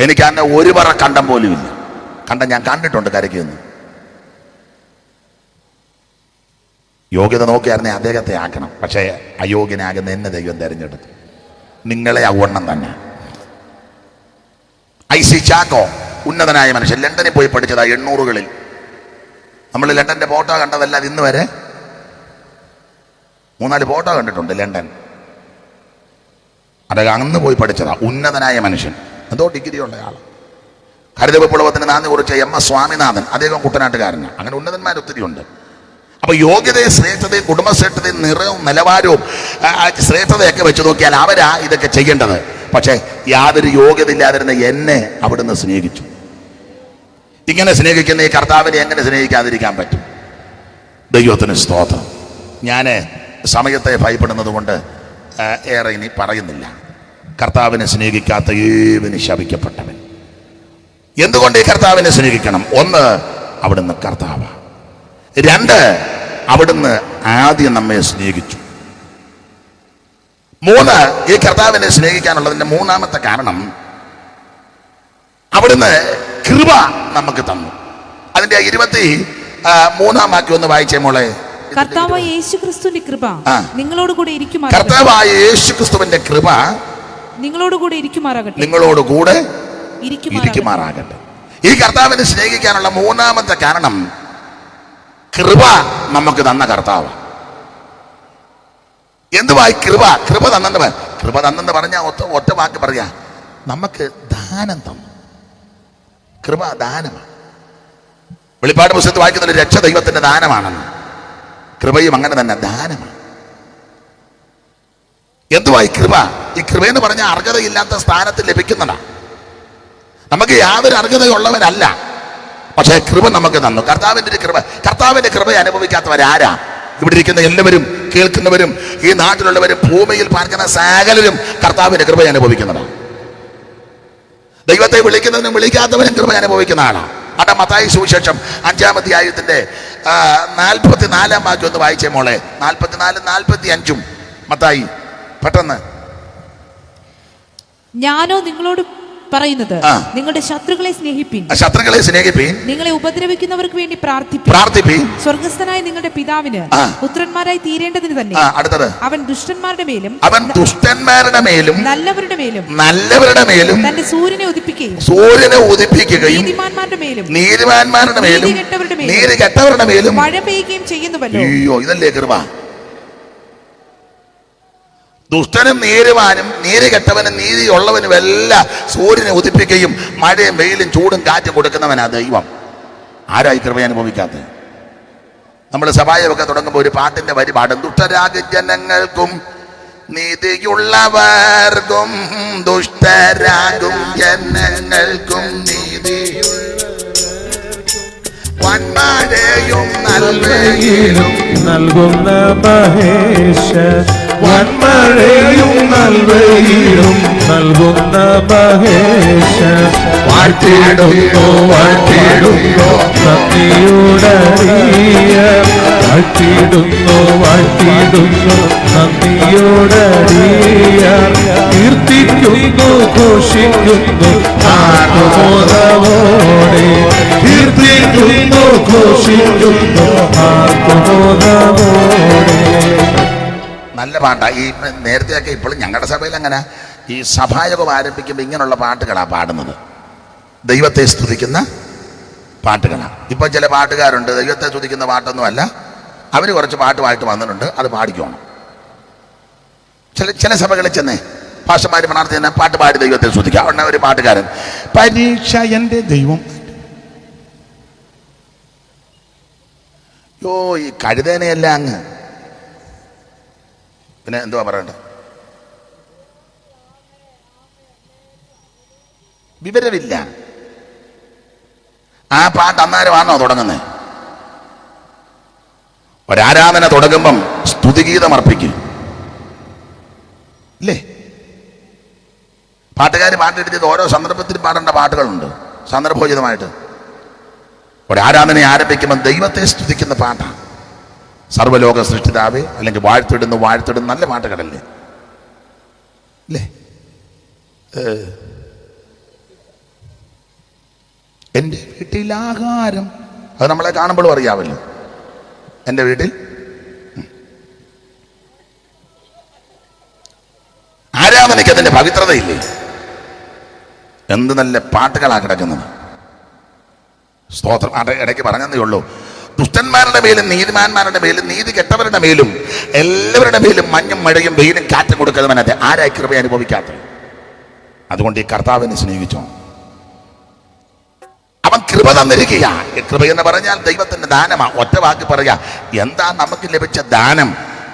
എനിക്ക് അന്ന് ഒരു പറ കണ്ടം പോലും ഇല്ല. കണ്ടം ഞാൻ കണ്ടിട്ടുണ്ട് കരയ്ക്ക് നിന്ന്. യോഗ്യത നോക്കിയായിരുന്നെ അദ്ദേഹത്തെ ആക്കണം. പക്ഷേ അയോഗ്യനാകുന്ന എന്നെ ദൈവം തിരഞ്ഞെടുത്തു. നിങ്ങളെ അവണ്ണം തന്നെ. IC ചാക്കോ, ഉന്നതനായ മനുഷ്യൻ, ലണ്ടനിൽ പോയി പഠിച്ചതാ 800കളിൽ. നമ്മൾ ലണ്ടന്റെ ഫോട്ടോ കണ്ടതല്ല ഇന്ന് വരെ. 3-4 ഫോട്ടോ കണ്ടിട്ടുണ്ട് ലണ്ടൻ. അദ്ദേഹം അന്ന് പോയി പഠിച്ചതാ. ഉന്നതനായ മനുഷ്യൻ, എന്തോ ഡിഗ്രിയുള്ള ആൾ. ഹരിതവിപ്ലവത്തിന് നാന്ദി കുറിച്ച MS സ്വാമിനാഥൻ, അദ്ദേഹം കുട്ടനാട്ടുകാരനാണ്. അങ്ങനെ ഉന്നതന്മാർ ഒത്തിരി ഉണ്ട്. അപ്പൊ യോഗ്യതയും ശ്രേഷ്ഠതയും കുടുംബശ്രേഷ്ഠതയും നിറവും നിലവാരവും ശ്രേഷ്ഠതയൊക്കെ വെച്ച് നോക്കിയാൽ അവരാ ഇതൊക്കെ ചെയ്യേണ്ടത്. പക്ഷെ യാതൊരു യോഗ്യത ഇല്ലാതിരുന്ന എന്നെ അവിടുന്ന് സ്നേഹിച്ചു. ഇങ്ങനെ സ്നേഹിക്കുന്ന ഈ കർത്താവിനെ എങ്ങനെ സ്നേഹിക്കാതിരിക്കാൻ പറ്റും? ദൈവത്തിന് സ്തോത്രം. ഞാൻ സമയത്തെ ഭയപ്പെടുന്നത് കൊണ്ട് ഏറെ ഇനി പറയുന്നില്ല. കർത്താവിനെ സ്നേഹിക്കാത്ത ഏവന് ശപിക്കപ്പെട്ടവൻ. എന്തുകൊണ്ട് ഈ കർത്താവിനെ സ്നേഹിക്കണം? 1, അവിടുന്ന് കർത്താവ്. 2, അവിടുന്ന് ആദ്യം നമ്മെ സ്നേഹിച്ചു. 3, ഈ കർത്താവിനെ സ്നേഹിക്കാനുള്ളതിന്റെ 3ാമത്തെ കാരണം അവിടുന്ന് കൃപ നമുക്ക് തന്നു. അതിന്റെ 23-ാം വാക്യം ഒന്ന് വായിച്ചേ മോളെ. കർത്താവായ യേശുക്രിസ്തുവിന്റെ കൃപ നിങ്ങളോട് കൂടെ ഇരിക്കുമാറാകട്ടെ. കർത്താവായ യേശുക്രിസ്തുവിന്റെ കൃപ നിങ്ങളോട് കൂടെ ഇരിക്കുമാറാകട്ടെ. ഈ കർത്താവിനെ സ്നേഹിക്കാനുള്ള 3ാമത്തെ കാരണം കൃപ നമുക്ക് തന്ന കർത്താവ്. എന്തുവായി കൃപ? കൃപ തന്നത് കൃപ തന്നെന്ന് പറഞ്ഞാൽ ഒറ്റ വാക്ക് പറയാ, നമുക്ക് ദാനം തന്നു. കൃപ ദാനമാണ്. വെളിപ്പാട് പുസ്തകത്തിൽ വായിക്കുന്ന രക്ഷ ദൈവത്തിന്റെ ദാനമാണെന്ന്. കൃപയും അങ്ങനെ തന്നെ ദാനമാണ്. എന്തുവാ ഈ കൃപ? ഈ കൃപ എന്ന് പറഞ്ഞാൽ അർഹതയില്ലാത്ത സ്ഥാനത്ത് ലഭിക്കുന്നതാണ്. നമുക്ക് യാതൊരു അർഹതയുള്ളവരല്ല, പക്ഷേ കൃപ നമുക്ക് തന്നു. കർത്താവിന്റെ കൃപ അനുഭവിക്കാത്തവരാരാ? ഇവിടെ ഇരിക്കുന്ന എല്ലാവരും, കേൾക്കുന്നവരും, ഈ നാട്ടിലുള്ളവരും, ഭൂമിയിൽ പാർക്കുന്ന സകലരും കർത്താവിന്റെ കൃപ അനുഭവിക്കുന്നതാണ്. ദൈവത്തെ വിളിക്കുന്നവനും വിളിക്കാത്തവനും കൃപ അനുഭവിക്കുന്ന ആളാണ്. അവിടെ മത്തായി സുവിശേഷം 5-ാം അധ്യായത്തിന്റെ 44-ാം വാക്യം ഒന്ന് വായിച്ചേ മോളെ. 44-45 മത്തായി, പെട്ടെന്ന്. ഞാനോ നിങ്ങളോട് പറയുന്നത്, നിങ്ങളുടെ ശത്രുക്കളെ സ്നേഹിപ്പിൻ, നിങ്ങളെ ഉപദ്രവിക്കുന്നവർക്ക് വേണ്ടി പ്രാർത്ഥിപ്പിൻ. സ്വർഗസ്ഥനായ നിങ്ങളുടെ പിതാവിന് പുത്രന്മാരായി തീരേണ്ടതിന് തന്നെ അടുത്തത്, അവൻ ദുഷ്ടന്മാരുടെ മേലും നല്ലവരുടെ മേലും തന്റെ സൂര്യനെ ഉദിപ്പിക്കുകയും നീതിമാന്മാരുടെ മേലും നീതികെട്ടവരുടെ മേലും മഴ പെയ്യുകയും ചെയ്യുന്നുവല്ലോ. അയ്യോ, ഇതല്ലേ കൃപ? ദുഷ്ടനും നീതിമാനും നീതികെട്ടവനും നീതിയുള്ളവനും എല്ലാം സൂര്യനെ ഉദിപ്പിക്കുകയും മഴയും വെയിലും ചൂടും കാറ്റും കൊടുക്കുന്നവനാ ദൈവം. ആരായി കൃപ അനുഭവിക്കാത്തത്? നമ്മൾ സഭായമൊക്കെ തുടങ്ങുമ്പോൾ ഒരു പാട്ടിന്റെ വരി പാടും, ദുഷ്ടരാകും ജനങ്ങൾക്കും നീതിയുള്ളവർക്കും, ദുഷ്ടരാകും ജനങ്ങൾക്കും വന്മഴയും നൽവയിലും നൽകുന്ന മഹേശ, വന്മഴയും നൽവയിലും നൽകുന്ന മഹേശ, വാഴ്ത്തിടുന്നു വാഴ്ത്തിടുന്നു നന്ദിയോടറിയ, വാഴ്ത്തിടുന്നു വാഴ്ത്തിടുന്നു നന്ദിയോടറിയ, കീർത്തിക്കുന്നു ഘോഷിക്കുന്നു ആത്മബോധമോടെ, കീർത്തിക്കുന്നു ഘോഷിക്കുന്നു ആത്മബോധമോടെ. നല്ല പാട്ടാ. ഈ നേരത്തെയൊക്കെ ഇപ്പോഴും ഞങ്ങളുടെ സഭയിൽ അങ്ങനെ ഈ സഭായോഗം ആരംഭിക്കുമ്പോൾ ഇങ്ങനെയുള്ള പാട്ടുകളാണ് പാടുന്നത്. ദൈവത്തെ സ്തുതിക്കുന്ന പാട്ടുകളാണ്. ഇപ്പം ചില പാട്ടുകാരുണ്ട് ദൈവത്തെ സ്തുതിക്കുന്ന പാട്ടൊന്നുമല്ല, അവർ കുറച്ച് പാട്ടുമായിട്ട് വന്നിട്ടുണ്ട്, അത് പാടിക്കണം. ചില സഭകളിൽ ചെന്നേ ഭാഷമാര് പ്രാർത്ഥന തന്നെ പാട്ട് പാടി ദൈവത്തെ സ്തുതിക്കുക. ഉടനെ ഒരു പാട്ടുകാരൻ, പരീക്ഷ എൻ്റെ ദൈവം. യോ, ഈ കഴുതേനയല്ല അങ്ങ്, പിന്നെ എന്തുവാ പറയണ്ടത്? വിവരമില്ല. ആ പാട്ട് അന്നേരമാണോ തുടങ്ങുന്നത്? ഒരാരാധന തുടങ്ങുമ്പം സ്തുതിഗീതം അർപ്പിക്കും ഇല്ലേ? പാട്ടുകാർ പാട്ടെടുത്തത് ഓരോ സന്ദർഭത്തിൽ പാടേണ്ട പാട്ടുകളുണ്ട്, സന്ദർഭോചിതമായിട്ട്. ഒരാരാധനയെ ആരംഭിക്കുമ്പോൾ ദൈവത്തെ സ്തുതിക്കുന്ന പാട്ടാണ്. സർവ്വലോക സൃഷ്ടിതാവേ, അല്ലെങ്കിൽ വാഴ്ത്തിടുന്നു വാഴ്ത്തിടുന്നു, നല്ല പാട്ടുകളല്ലേ അല്ലേ? എൻ്റെ വീട്ടിൽ ആഹാരം, അത് നമ്മളെ കാണുമ്പോഴും അറിയാമല്ലോ. എൻ്റെ വീട്ടിൽ ആരാധനയ്ക്ക് അതിൻ്റെ പവിത്രതയില്ലേ? എന്ത് നല്ല പാട്ടുകളാണ് കിടക്കുന്നത്. സ്തോത്രം. ഇടയ്ക്ക് പറഞ്ഞതേ ഉള്ളൂ, ദുഷ്ടന്മാരുടെ മേലും നീതിമാന്മാരുടെ മേലും നീതി കെട്ടവരുടെ മേലും എല്ലാവരുടെ മേലും മഞ്ഞും മഴയും വെയിലും കാറ്റും കൊടുക്കുന്നവനത് ആരായി കൃപ അനുഭവിക്കാത്തത്? അതുകൊണ്ട് ഈ കർത്താവിനെ സ്നേഹിച്ചോ. അവൻ കൃപ തന്നിരിക്കുക. കൃപ എന്ന് പറഞ്ഞാൽ ദൈവത്തിന്റെ ദാനമാ. ഒറ്റ വാക്ക് പറയാ, എന്താ നമുക്ക് ലഭിച്ച ദാനം?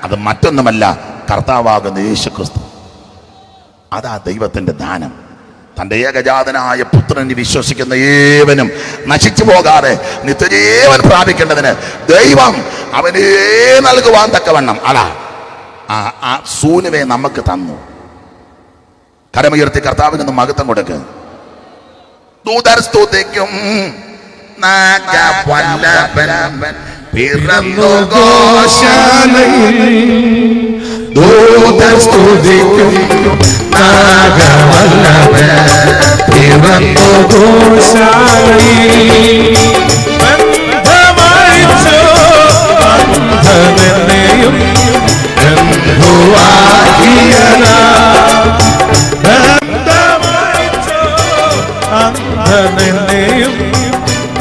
അത് മറ്റൊന്നുമല്ല, കർത്താവാകുന്ന യേശുക്രിസ്തു. അതാ ദൈവത്തിന്റെ ദാനം. തൻ്റെ ഏകജാതനായ പുത്രനെ വിശ്വസിക്കുന്ന ഏവനും നശിച്ചു പോകാതെ നിത്യജീവൻ പ്രാപിക്കേണ്ടതിന് ദൈവം അവനെ നൽകുവാൻ തക്കവണ്ണം അതാ ആ സൂനുവെ നമുക്ക് തന്നു. കരമുയർത്തി കർത്താവിനൊന്ന് മഹത്വം കൊടുക്ക്. ദൂതർ സ്തുതിക്കും പിറന്നു ഗോശാലയിൽ, ദൂതർ സ്തുതിക്കും നാഗവല്ലഭൻ പിറന്നു ഗോശാലയിൽ, ബന്ധമഴിച്ചു അന്ധനെയും ബന്ധുവാക്കിയനാം, ബന്ധമഴിച്ചു അന്ധനെയും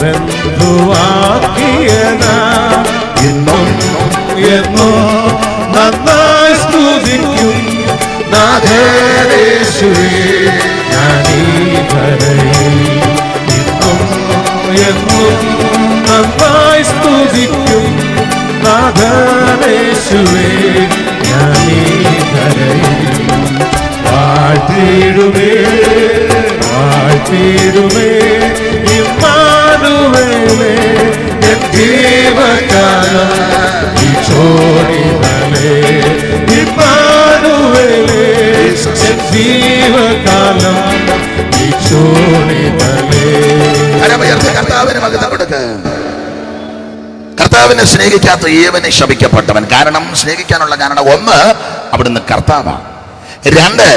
ബന്ധുവാക്കിയനാം, എന്നും എന്നും നന്നായി സ്തുതിക്കും നാഥേ വാഴ്ത്തിടുമേ വാഴ്ത്തിടുമേ ഇമ്മാനുവേലേ എൻ ജീവകാലം ഈശോനിലേ ഇമ്മാനുവേലേ എൻ ജീവകാലം ഈശോനിലേ. കർത്താവിന് മഹത്വം കൊടുക്ക്. കർത്താവിനെ സ്നേഹിക്കാത്ത ഏവനെ ശപിക്കപ്പെട്ടവൻ. കാരണം സ്നേഹിക്കാനുള്ള കാരണം ഒന്ന്, അവിടുന്ന് കർത്താവാണ്. രണ്ട്,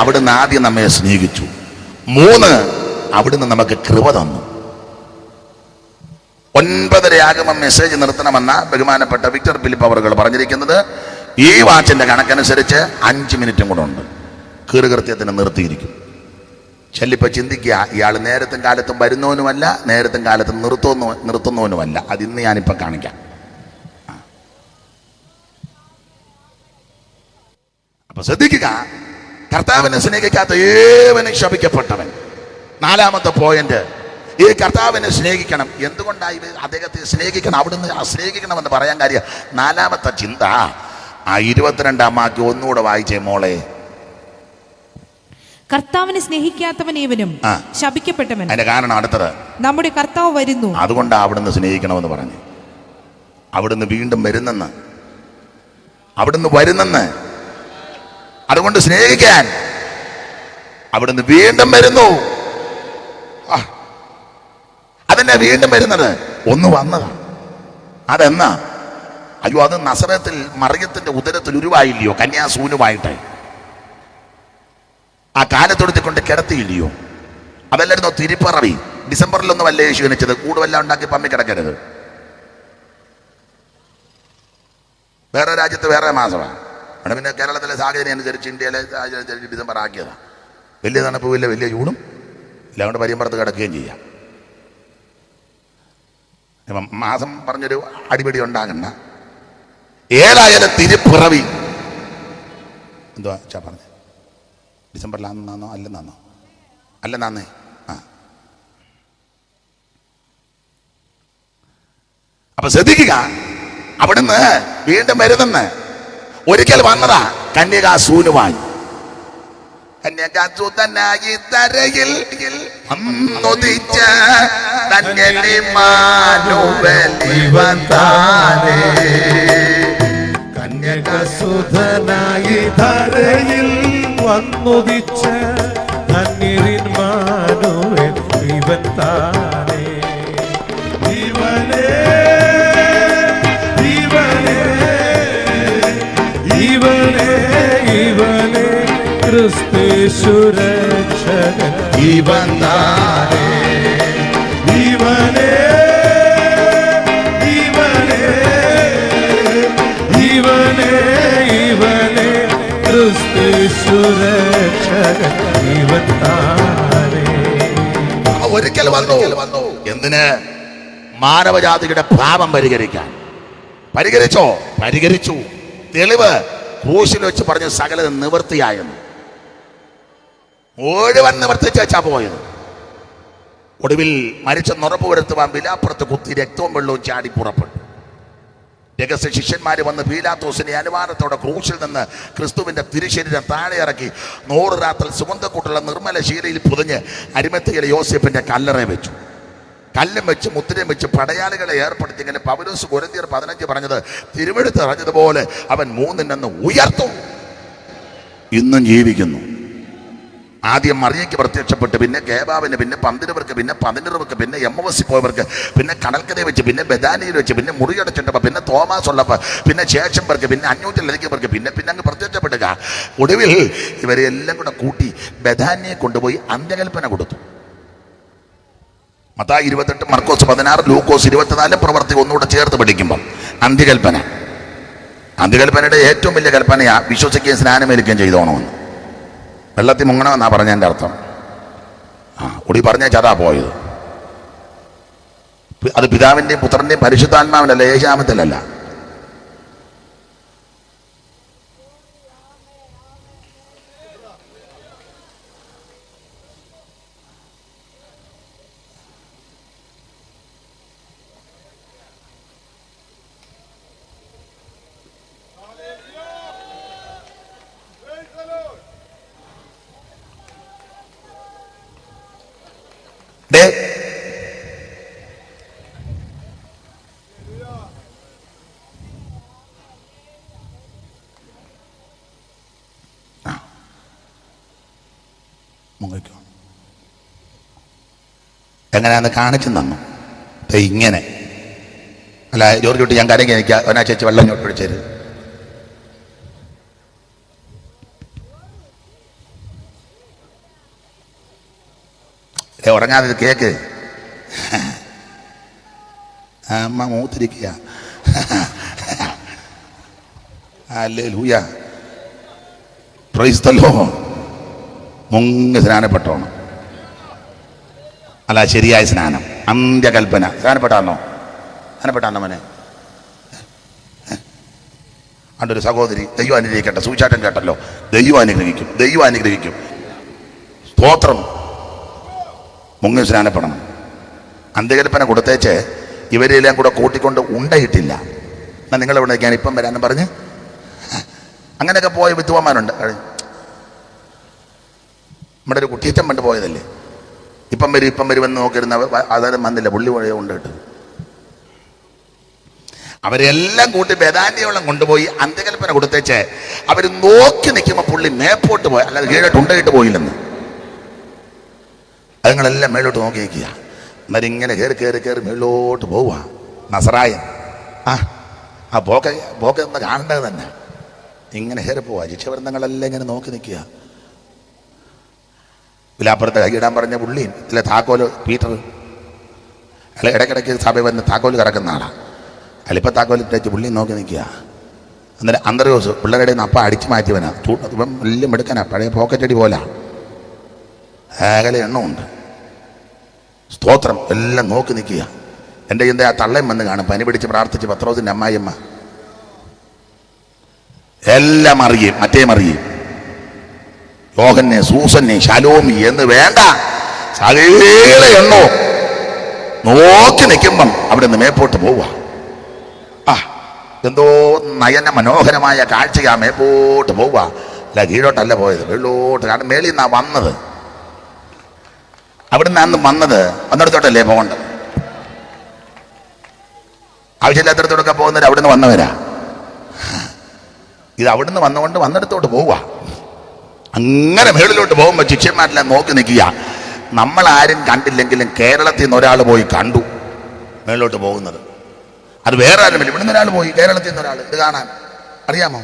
അവിടുന്ന് ആദ്യം നമ്മെ സ്നേഹിച്ചു. മൂന്ന്, അവിടുന്ന് നമുക്ക് കൃപ തന്നു. 9:30 മെസ്സേജ് നിർത്തണമെന്ന ബഹുമാനപ്പെട്ട വിക്ടർ ഫിലിപ്പ് അവറുകൾ പറഞ്ഞിരിക്കുന്നത് ഈ വാച്ചിന്റെ കണക്കനുസരിച്ച് 5 മിനിറ്റും കൂടെ ഉണ്ട്. കീറുകൃത്യത്തിന് നിർത്തിയിരിക്കും. ചെല്ലിപ്പോ ചിന്തിക്കുക, ഇയാൾ നേരത്തും കാലത്തും വരുന്നവനുമല്ല, നേരത്തും കാലത്തും നിർത്തുന്നവനുമല്ല. അതിന്ന് ഞാനിപ്പോ കാണിക്കാം. അപ്പൊ ശ്രദ്ധിക്കുക, കർത്താവിനെ സ്നേഹിക്കാത്ത ഏവനും ശപിക്കപ്പെട്ടവൻ. 4ാമത്തെ പോയിന്റ്, ഈ കർത്താവിനെ സ്നേഹിക്കണം. എന്തുകൊണ്ടായി അദ്ദേഹത്തെ സ്നേഹിക്കണം? അവിടുന്ന് സ്നേഹിക്കണമെന്ന് പറയാൻ കാര്യം 4ാമത്തെ ചിന്ത ആ 22ാം വാക്യം ഒന്നുകൂടെ വായിച്ചേ മോളെ. കർത്താവിനെ സ്നേഹിക്കാത്തവൻ ഏവനും ശപിക്കപ്പെട്ടവൻ. അതിന്റെ കാരണം അടുത്തത്, നമ്മുടെ കർത്താവ് വരുന്നു. അതുകൊണ്ടാണ് അവിടുന്ന് സ്നേഹിക്കണമെന്ന് പറഞ്ഞു. അവിടുന്ന് വീണ്ടും വരുന്നെന്ന്, അവിടുന്ന് വരുന്നെന്ന്. അതുകൊണ്ട് സ്നേഹിക്കാൻ അവിടുന്ന് വീണ്ടും വരുന്നു. അതെന്നെ വീണ്ടും വരുന്നത്? ഒന്ന് വന്നതാണ്. അതെന്നാ? അയ്യോ, അത് നസറത്തിൽ മറിയത്തിന്റെ ഉദരത്തിൽ ഉരുവായില്ലയോ, കന്യാസൂനുമായിട്ട് ആ കാലത്തൊടുത്തി കൊണ്ട് കിടത്തിയില്ലയോ? അതല്ലായിരുന്നോ തിരുപ്പറവി? ഡിസംബറിലൊന്നും അല്ലേ യേശു ജനിച്ചത്? കൂടുവെല്ലാം ഉണ്ടാക്കി പമ്മി കിടക്കരുത്. വേറെ രാജ്യത്ത് വേറെ മാസമാണ്. അവിടെ പിന്നെ കേരളത്തിലെ സാഹചര്യം അനുസരിച്ച്, ഇന്ത്യയിലെ സാഹചര്യം അനുസരിച്ച് ഡിസംബർ ആക്കിയതാണ്. വലിയ തണുപ്പുമില്ല, വലിയ ചൂടും ഇല്ല, അതുകൊണ്ട് പരിയമ്പറത്ത് കിടക്കുകയും ചെയ്യാം. ഇപ്പം മാസം പറഞ്ഞൊരു അടിപിടി ഉണ്ടാകണ്ട. ഏതായാലും തിരുപ്പിറവി എന്തുവാ ചാ പറഞ്ഞത്? ഡിസംബറിലാണെന്നാന്നോ അല്ലെന്നാന്നേ? അപ്പൊ ശ്രദ്ധിക്കുക, അവിടുന്ന് വീണ്ടും വരുന്നെന്ന്. ഒരിക്കൽ വന്നതാ കന്യകാസൂനുമായി. കന്യകാസൂതനായി തരയിൽ വന്നുദിച്ച കന്യകസുധനായി ധരയിൽ വന്നുദിച്ച ധന്യരിൻ മാനുവേൽ ഇവൻ താനേ. ഇവനേ ഇവനേ ഇവനേ ഇവനേ ക്രിസ്തേശു രക്ഷകൻ ഇവൻ താനേ. ഇവനേ ഇവനേ ഇവനേ ഇവനേ ക്രിസ്തേശു രക്ഷകൻ ഇവൻ താനേ. ഒരിക്കൽ വന്നു. എന്തിന്? മാനവജാതിയുടെ പാപം പരിഹരിക്കാൻ. പരിഹരിച്ചോ? പരിഹരിച്ചു. തെളിവ് ക്രൂശിൽ വെച്ച് പറഞ്ഞ സകലത് നിവൃത്തിയായെന്ന്. മുഴുവൻ നിവർത്തിച്ചാ പോയത്. ഒടുവിൽ മരിച്ചെന്നുറപ്പ് വരുത്തുവാൻ വിലാപ്പുറത്ത് കുത്തി രക്തവും വെള്ളവും ചാടി പുറപ്പെട്ടു. രഹസ്യ ശിഷ്യന്മാർ വന്ന് പീലാത്തോസിന്റെ അനുമാനത്തോടെ ക്രൂശിൽ നിന്ന് ക്രിസ്തുവിന്റെ തിരുശരീരം താഴെ ഇറക്കി 100 രാത്രി സുഗന്ധക്കൂട്ടുള്ള നിർമ്മല ശീലയിൽ പൊതിഞ്ഞ് അരിമത്തയിലെ യോസേപ്പിന്റെ കല്ലറ വെച്ചു. കല്ലും വെച്ച് മുദ്രയും വെച്ച് പടയാളികളെ ഏർപ്പെടുത്തിയെങ്കിലും പൗലോസ് കൊരിന്ത്യർ 15 പറഞ്ഞത് തിരുവെടുത്ത് അറിഞ്ഞതുപോലെ അവൻ 3 ഉയർത്തു, ഇന്നും ജീവിക്കുന്നു. ആദ്യം മറിയയ്ക്ക് പ്രത്യക്ഷപ്പെട്ട്, പിന്നെ കേബാവിന്, പിന്നെ 12 പിന്നെ 11 പിന്നെ എമ്മവസി പോയവർക്ക്, പിന്നെ കടൽക്കരയിൽ വെച്ച്, പിന്നെ ബെഥാനിയിൽ വെച്ച്, പിന്നെ മുറിയടച്ചിട്ടപ്പോൾ, പിന്നെ തോമാസ് ഉള്ളപ്പോൾ, പിന്നെ ശേഷം പേർക്ക്, പിന്നെ 500 പേർക്ക്, പിന്നെ അങ്ങ് പ്രത്യക്ഷപ്പെടുക. ഒടുവിൽ ഇവരെ എല്ലാം കൂടെ കൂട്ടി ബെഥാനിയെ കൊണ്ടുപോയി അന്ത്യകൽപ്പന കൊടുത്തു. മത്തായി 28, മർക്കോസ് 16, ലൂക്കോസ് 24, പ്രവർത്തി ഒന്നുകൂടെ ചേർത്ത് പഠിക്കുമ്പം അന്ത്യകൽപ്പനയുടെ ഏറ്റവും വലിയ കൽപ്പനയാ വിശ്വസിക്കുകയും സ്നാനമേൽക്കുകയും ചെയ്തോണമെന്ന്. വെള്ളത്തിൽ മുങ്ങണമെന്നാ പറഞ്ഞതിൻ്റെ അർത്ഥം. കൂടി പറഞ്ഞ ചതാ പോയത്. അത് പിതാവിൻ്റെയും പുത്രൻ്റെയും പരിശുദ്ധാത്മാവിനല്ല, ഏശാമത്തിലല്ല. ഡേ മുങ്ങിക്കോ. എങ്ങനെയാന്ന് കാണിച്ചു തന്നു. ഇങ്ങനെ അല്ല ജോർജ് കുട്ടി, ഞാൻ കരങ്ങി എനിക്ക് ഒന്നാ ചേച്ചി വെള്ളം ഇങ്ങോട്ട് ഒഴിച്ചേര്. ഉറങ്ങാതെ കേക്ക്. അമ്മ മൂത്തിരിക്കുക. Hallelujah, praise the Lord. മുങ്ങി സ്നാനപ്പെട്ടോണം. അല്ല, ശരിയായ സ്നാനം, അന്ത്യകൽപ്പന. സ്നാനപ്പെട്ടാന്നോ? സ്നാനപ്പെട്ടാന്നോ മോനെ? അണ്ടൊരു സഹോദരി, ദൈവം അനുഗ്രഹിക്കട്ടെ. സൂചാട്ടം കേട്ടല്ലോ. ദൈവം അനുഗ്രഹിക്കും, ദൈവം അനുഗ്രഹിക്കും. സ്തോത്രം. മുങ്ങി സ്നാനപ്പെടണം. അന്ത്യകൽപ്പന കൊടുത്തേച്ച് ഇവരെല്ലാം കൂടെ കൂട്ടിക്കൊണ്ട് ഉണ്ടയിട്ടില്ല. എന്നാൽ നിങ്ങളെവിടെ ഞാൻ ഇപ്പം വരാമെന്ന് പറഞ്ഞ് അങ്ങനെയൊക്കെ പോയ വിദ്വാന്മാരുണ്ട്. നമ്മുടെ ഒരു കുട്ടിയച്ചൻ പണ്ട് പോയതല്ലേ, ഇപ്പം വരുമെന്ന് നോക്കിയിരുന്ന അതായത് വന്നില്ല, പുള്ളി ഉണ്ട് കേട്ടോ. അവരെല്ലാം കൂട്ടി ബേദാന്യോളം കൊണ്ടുപോയി അന്ത്യകൽപ്പന കൊടുത്തേച്ച് അവർ നോക്കി നിൽക്കുമ്പോൾ പുള്ളി മേപ്പോട്ട് പോയി, അല്ലാതെ കീഴോട്ട് ഉണ്ടയിട്ട് പോയില്ലെന്ന്. അതുങ്ങളെല്ലാം മേലോട്ട് നോക്കി നിൽക്കുക. എന്നാലും ഇങ്ങനെ കയറി മേലോട്ട് പോവുക. നസറായൻ ആ പോക്കെ ഒന്ന് കാണേണ്ടത് തന്നെ. ഇങ്ങനെ കയറി പോവാ. ശിക്ഷവൃന്ദങ്ങളെല്ലാം ഇങ്ങനെ നോക്കി നിൽക്കുക. വിലാപ്പുറത്ത് കൈയിടാൻ പറഞ്ഞ പുള്ളിയും ഇതിലെ താക്കോല് പീറ്റർ, അയാൾ ഇടയ്ക്കിടയ്ക്ക് സഭയിൽ വന്ന് താക്കോല് കിടക്കുന്ന ആളാണ്. അയാളിപ്പോൾ താക്കോല് ഇട്ടേച്ച് പുള്ളി നോക്കി നിൽക്കുക. അന്നേരം അന്തർയോസ് പിള്ളേരുടെ നിന്ന് അപ്പം അടിച്ചു മാറ്റിവനാ. ഇപ്പം വലിയ മെടുക്കനാ, പഴയ പോക്കറ്റടി പോലാ. ആകലെ എണ്ണമുണ്ട്. സ്തോത്രം. എല്ലാം നോക്കി നിൽക്കുക. എൻ്റെ ചിന്ത ആ തള്ളയും വന്ന് കാണും. പനി പിടിച്ച് പ്രാർത്ഥിച്ച് പത്രോസിൻ്റെ അമ്മായിയമ്മ എല്ലാം അറിയും. മറ്റേം അറിയും. യോഹന്നെ, സൂസന്നെ, ശലോമി എന്ന് വേണ്ട, സകല എണ്ണോ നോക്കി നിൽക്കുമ്പം അവിടെ നിന്ന് മേപ്പോട്ട് പോവുക. എന്തോ നയന മനോഹരമായ കാഴ്ചയാ. മേപ്പോട്ട് പോവുക. അല്ല, കീഴോട്ടല്ല പോയത്, വെള്ളോട്ട്. കാരണം മേളിൽ നിന്നാ വന്നത്. അവിടെ നിന്നാണ് വന്നത്. വന്നിടത്തോട്ടല്ലേ പോകേണ്ടത്. ആവശ്യമില്ലാത്തടത്തോടൊക്കെ പോകുന്നവർ അവിടെ നിന്ന് വന്നവരാ. ഇത് അവിടെ നിന്ന് വന്നുകൊണ്ട് വന്നിടത്തോട്ട് പോവുക. അങ്ങനെ മേളിലോട്ട് പോകുമ്പോൾ ശിഷ്യന്മാരെല്ലാം നോക്കി നിൽക്കുക. നമ്മളാരും കണ്ടില്ലെങ്കിലും കേരളത്തിൽ നിന്ന് ഒരാൾ പോയി കണ്ടു മേളിലോട്ട് പോകുന്നത്. അത് വേറെ ആരുമില്ല. ഇവിടെ നിന്ന് ഒരാൾ പോയി, കേരളത്തിൽ നിന്ന് ഒരാൾ ഇത് കാണാൻ. അറിയാമോ?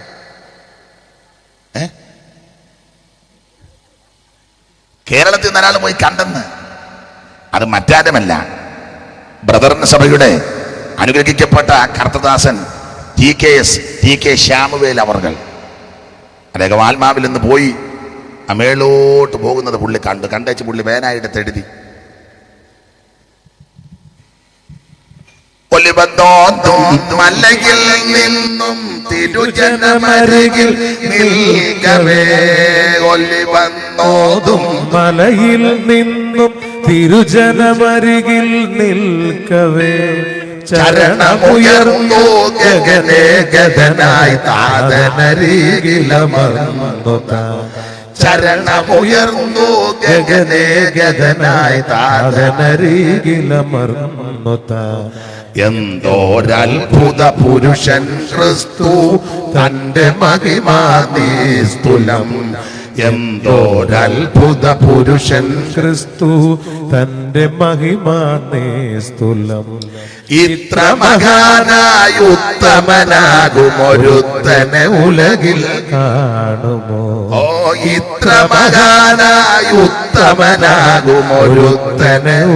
കേരളത്തിൽ നിന്ന് ഒരാൾ പോയി കണ്ടെന്ന്. അത് മറ്റാരുമല്ല, ബ്രദറിന് സഭയുടെ അനുഗ്രഹിക്കപ്പെട്ട കർത്തദാസൻ ടി.കെ. ശ്യാമുവേൽ അവർകൾ. അദ്ദേഹം ആത്മാവിൽ നിന്ന് പോയി മേളോട്ട് പോകുന്നത് പുള്ളി കണ്ടേച്ച് പുള്ളി വേനായിട്ട് എഴുതി. മലയിൽ നിന്നും തിരുജനമരികിൽ നിൽക്കവേ, ഒലിവന്നോതും മലയിൽ നിന്നും തിരുജനമരികിൽ നിൽക്കവേ, ചരണമുയർന്നു ഗഗനേ ഗഗനായി താതനരികിലമർന്നു. ചരണമുയർന്നു ഗഗനേ ഗഗനായി താതനരികിലമർന്നു. എന്തോരത്ഭുത പുരുഷൻ ക്രിസ്തു, തന്റെ മഹിമാനിസ്തുലം. എന്തോരത്ഭുത പുരുഷൻ ക്രിസ്തു, തന്റെ മഹിമാനിസ്തുലം. ഇത്ര മഹാനായ ഉത്തമനാകുമൊരുത്തനെ ഉലകിൽ കാണുമോ? ഓ, ഇത്ര മഹാനായ ഉത്തമനാകുമൊരുത്തനെ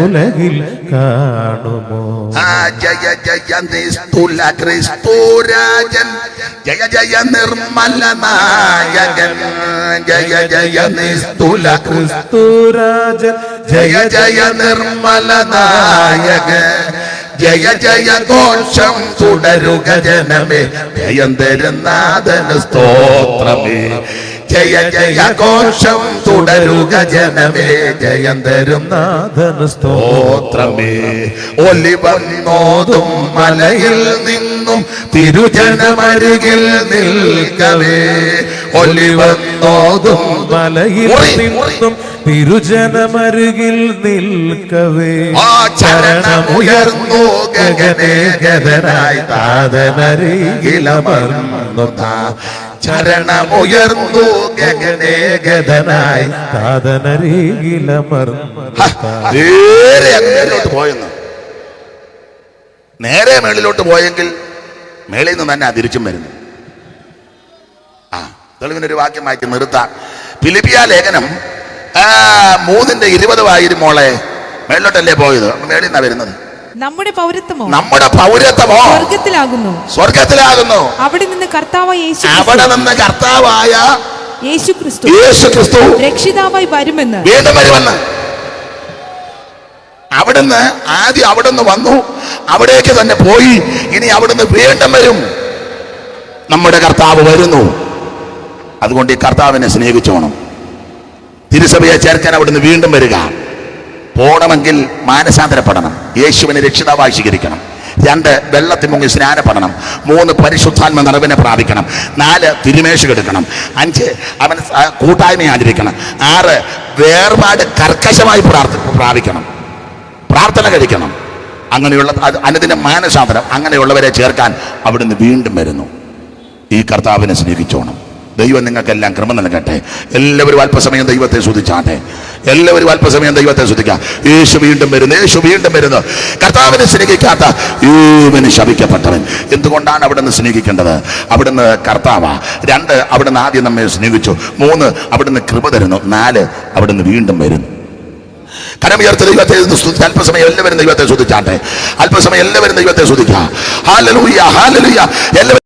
ഉലകിൽ കാണുമോ? ജയ ജയ നിസ്തുല ക്രിസ്തുരാജൻ, ജയ ജയ നിർമ്മല നായകൻ. ജയ ജയ നിസ്തുല ക്രിസ്തുരാജൻ, ജയ ജയ നിർമ്മല നായകൻ. ജയ ജയ ഘോഷം തുടരുക ജനമേ, ജയം തരുന്നാഥന് സ്തോത്രമേ. ജയ ജയ ഘോഷം തുടരുക ജനമേ, ജയം തരുന്നാഥന് സ്തോത്രമേ. ഒലിവന്നോതും മലയിൽ നിന്ന് നിന്നും തിരുജനമരികിൽ നിൽക്കവേ ഒലിവന്നോതും മലയിൽ നിന്നും തിരുജനമരുകിൽ നിൽക്കവേ ആ ചരണമുയർന്നു ഗഗനേഗതനായി താതനരികിലമർന്നു ചരണമുയർന്നു ഗഗനേഗതനായി താതനരികിലമർന്നു നേരെ അങ്ങോട്ട് പോയെന്ന്. നേരെ മേളിലോട്ട് പോയെങ്കിൽ മേളിൽ നിന്ന് തന്നെ തിരിച്ചും വരുന്നു. തെളിവിനൊരു വാക്യം വായിച്ച് നിർത്താം. ഫിലിപ്പിയ ലേഖനം 3:20 മോളെ. മേളിലോട്ടല്ലേ പോയത്? മേളിൽ നിന്നാ വരുന്നത്. നമ്മുടെ പൗരത്വമോ സ്വർഗത്തിലാകുന്നു. അവിടെ നിന്ന് കർത്താവായ യേശു ക്രിസ്തു രക്ഷിതാവായി വരുമെന്ന് വീണ്ടും വരുമെന്ന്. അവിടുന്ന് ആദ്യം അവിടുന്ന് വന്നു, അവിടേക്ക് തന്നെ പോയി, ഇനി അവിടുന്ന് വീണ്ടും വരും. നമ്മുടെ കർത്താവ് വരുന്നു. അതുകൊണ്ട് ഈ കർത്താവിനെ സ്നേഹിച്ചോണം. തിരുസഭയെ ചേർക്കാൻ അവിടുന്ന് വീണ്ടും വരിക. പോകണമെങ്കിൽ മാനസാന്തരപ്പെടണം, യേശുവിനെ രക്ഷിതാവായി സ്വീകരിക്കണം. 2 വെള്ളത്തിൽ മുങ്ങി സ്നാനപ്പെടണം. 3 പരിശുദ്ധാത്മ നിറവിനെ പ്രാപിക്കണം. 4 തിരുമേശ എടുക്കണം. 5 അവൻ കൂട്ടായ്മ ആചരിക്കണം. 6 വേർപാട് കർക്കശമായി പ്രാപിക്കണം, പ്രാർത്ഥന കഴിക്കണം. അങ്ങനെയുള്ള അനുദിന മാനസാന്തരം. അങ്ങനെയുള്ളവരെ ചേർക്കാൻ അവിടുന്ന് വീണ്ടും വരുന്നു. ഈ കർത്താവിനെ സ്നേഹിച്ചോണം. ദൈവം നിങ്ങൾക്കെല്ലാം കൃപ നൽകട്ടെ. എല്ലാവരും അല്പസമയം ദൈവത്തെ സ്തുതിച്ചാട്ടെ. എല്ലാവരും അല്പസമയം ദൈവത്തെ സ്തുതിക്കാം. യേശു വീണ്ടും വരുന്നു, യേശു വീണ്ടും വരുന്നു. കർത്താവിനെ സ്നേഹിക്കാത്ത ഏവന് ശപിക്കപ്പെട്ടവൻ. എന്തുകൊണ്ടാണ് അവിടുന്ന് സ്നേഹിക്കേണ്ടത്? അവിടുന്ന് കർത്താവാ. 2 അവിടുന്ന് ആദ്യം നമ്മെ സ്നേഹിച്ചു. 3 അവിടുന്ന് കൃപ തരുന്നു. 4 അവിടുന്ന് വീണ്ടും വരുന്നു. കരമുയർത്തി ദൈവത്തെ സ്തുതിച്ച് അല്പസമയം എല്ലാവരും ദൈവത്തെ സ്തുതിച്ചാട്ടെ. അല്പസമയം എല്ലാവരും ദൈവത്തെ സ്തുതിക്കാം. Hallelujah, hallelujah. എല്ലാവരും